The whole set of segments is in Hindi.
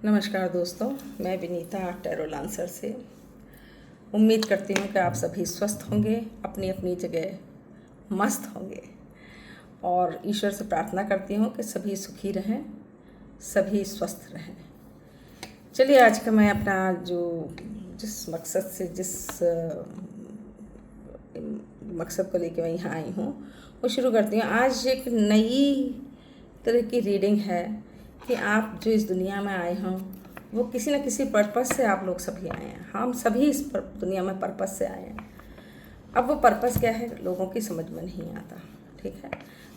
नमस्कार दोस्तों, मैं विनीता टैरो लांसर से। उम्मीद करती हूँ कि आप सभी स्वस्थ होंगे, अपनी अपनी जगह मस्त होंगे और ईश्वर से प्रार्थना करती हूँ कि सभी सुखी रहें, सभी स्वस्थ रहें। चलिए, आज का मैं अपना जिस मकसद से मकसद को लेकर मैं यहाँ आई हूँ वो शुरू करती हूँ। आज एक नई तरह की रीडिंग है कि आप जो इस दुनिया में आए हों वो किसी न किसी पर्पस से आप लोग सभी आए हैं। हम सभी इस दुनिया में पर्पस से आए हैं। अब वो पर्पस क्या है लोगों की समझ में नहीं आता, ठीक है।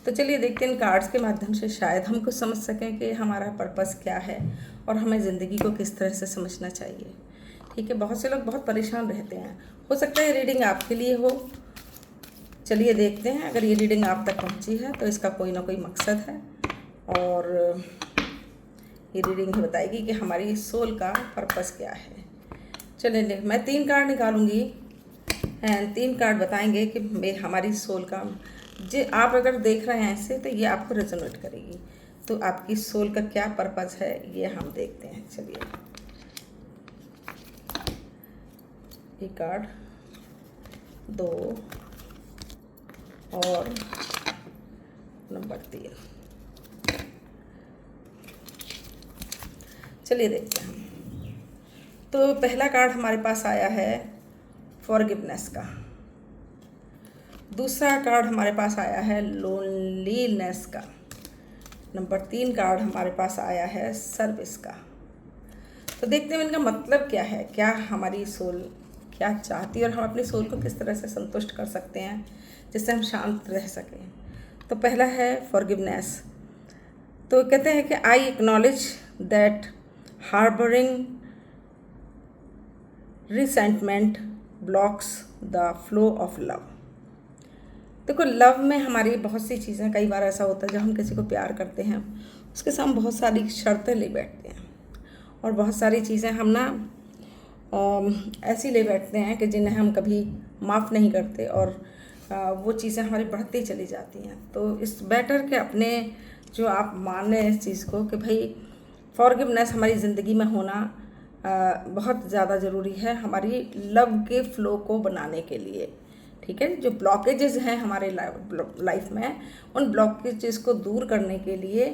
तो चलिए देखते हैं इन कार्ड्स के माध्यम से शायद हम कुछ समझ सकें कि हमारा पर्पस क्या है और हमें ज़िंदगी को किस तरह से समझना चाहिए, ठीक है। बहुत से लोग बहुत परेशान रहते हैं, हो सकता है रीडिंग आपके लिए हो। चलिए देखते हैं, अगर ये रीडिंग आप तक पहुंची है तो इसका कोई ना कोई मकसद है और ये रीडिंग ही बताएगी कि हमारी सोल का पर्पस क्या है। चलिए, मैं 3 कार्ड निकालूंगी एंड 3 कार्ड बताएंगे कि हमारी सोल का आप अगर देख रहे हैं ऐसे तो ये आपको रेजोनेट करेगी। तो आपकी सोल का क्या पर्पस है ये हम देखते हैं। चलिए, ये कार्ड 2 और नंबर 3। चलिए देखते हैं। तो पहला कार्ड हमारे पास आया है फॉरगिवनेस का। दूसरा कार्ड हमारे पास आया है लोनलीनेस का। नंबर 3 कार्ड हमारे पास आया है सर्विस का। तो देखते हैं इनका मतलब क्या है, क्या हमारी सोल क्या चाहती है और हम अपनी सोल को किस तरह से संतुष्ट कर सकते हैं जिससे हम शांत रह सकें। तो पहला है फॉरगिवनेस। तो कहते हैं कि I acknowledge that harbouring resentment blocks the flow of love. देखो, लव में हमारी बहुत सी चीज़ें, कई बार ऐसा होता है जब हम किसी को प्यार करते हैं उसके साथ हम बहुत सारी शर्तें ले बैठते हैं और बहुत सारी चीज़ें हम ना ऐसी ले बैठते हैं कि जिन्हें हम कभी माफ़ नहीं करते और वो चीज़ें हमारी बढ़ती चली जाती हैं। तो इस बेटर के अपने जो आप मान लें इस चीज़ को कि भाई फॉरगिवनेस हमारी ज़िंदगी में होना बहुत ज़्यादा ज़रूरी है हमारी लव के फ्लो को बनाने के लिए, ठीक है। जो ब्लॉकेजेस हैं हमारे लाइफ में, उन ब्लॉकेजेस को दूर करने के लिए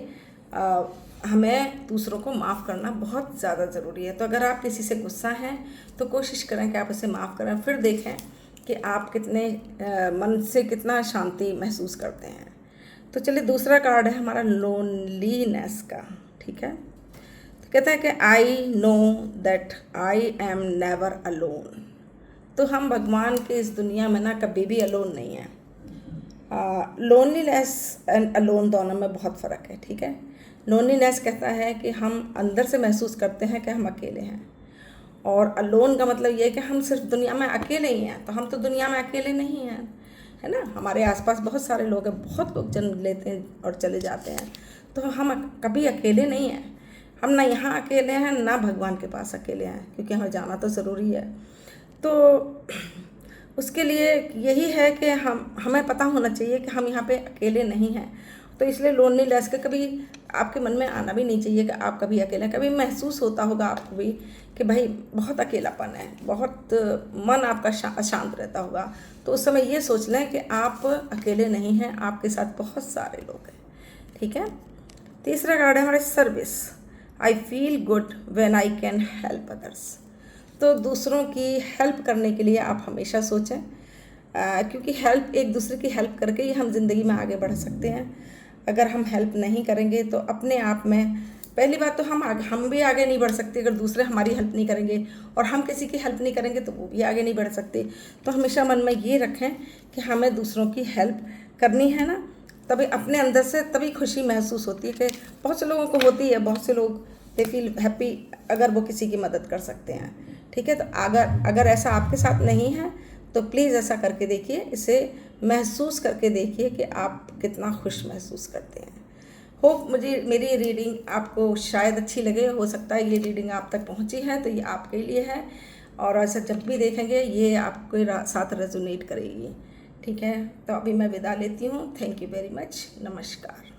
हमें दूसरों को माफ़ करना बहुत ज़्यादा ज़रूरी है। तो अगर आप किसी से गुस्सा हैं तो कोशिश करें कि आप उसे माफ़ करें, फिर देखें कि आप कितने मन से कितना शांति महसूस करते हैं। तो चलिए, दूसरा कार्ड है हमारा लोनलीनेस का, ठीक है। तो कहता है कि I know that I am never alone. तो हम भगवान के इस दुनिया में ना कभी भी अलोन नहीं है। लोनलीनेस एंड अलोन दोनों में बहुत फ़र्क है, ठीक है। लोनलीनेस कहता है कि हम अंदर से महसूस करते हैं कि हम अकेले हैं और अलोन का मतलब ये है कि हम सिर्फ दुनिया में अकेले ही हैं। तो हम तो दुनिया में अकेले नहीं हैं, है ना। हमारे आसपास बहुत सारे लोग हैं, बहुत लोग जन्म लेते हैं और चले जाते हैं। तो हम कभी अकेले नहीं हैं। हम ना यहाँ अकेले हैं ना भगवान के पास अकेले हैं, क्योंकि हमें जाना तो ज़रूरी है। तो उसके लिए यही है कि हमें पता होना चाहिए कि हम यहाँ पे अकेले नहीं हैं। तो इसलिए लोनलीनेस के कभी आपके मन में आना भी नहीं चाहिए कि आप कभी अकेले। कभी महसूस होता होगा आपको भी कि भाई बहुत अकेलापन है, बहुत मन आपका अशांत रहता होगा, तो उस समय ये सोच लें कि आप अकेले नहीं हैं, आपके साथ बहुत सारे लोग हैं, ठीक है। तीसरा कार्ड है हमारे service. I feel good when I can help others. तो दूसरों की हेल्प करने के लिए आप हमेशा सोचें, क्योंकि एक दूसरे की हेल्प करके ही हम ज़िंदगी में आगे बढ़ सकते हैं। अगर हम हेल्प नहीं करेंगे तो अपने आप में पहली बात तो हम भी आगे नहीं बढ़ सकते अगर दूसरे हमारी हेल्प नहीं करेंगे, और हम किसी की हेल्प नहीं करेंगे तो वो भी आगे नहीं बढ़ सकते। तो हमेशा मन में ये रखें कि हमें दूसरों की हेल्प करनी है ना, तभी अपने अंदर से तभी खुशी महसूस होती है। कि बहुत से लोगों को होती है, बहुत से लोग दे फील हैप्पी अगर वो किसी की मदद कर सकते हैं, ठीक है। तो अगर ऐसा आपके साथ नहीं है तो प्लीज़ ऐसा करके देखिए, इसे महसूस करके देखिए कि आप कितना खुश महसूस करते हैं। होप मेरी रीडिंग आपको शायद अच्छी लगे। हो सकता है ये रीडिंग आप तक पहुंची है तो ये आपके लिए है, और ऐसा जब भी देखेंगे ये आपके साथ रेजोनेट करेगी, ठीक है। तो अभी मैं विदा लेती हूँ। Thank you very much. नमस्कार।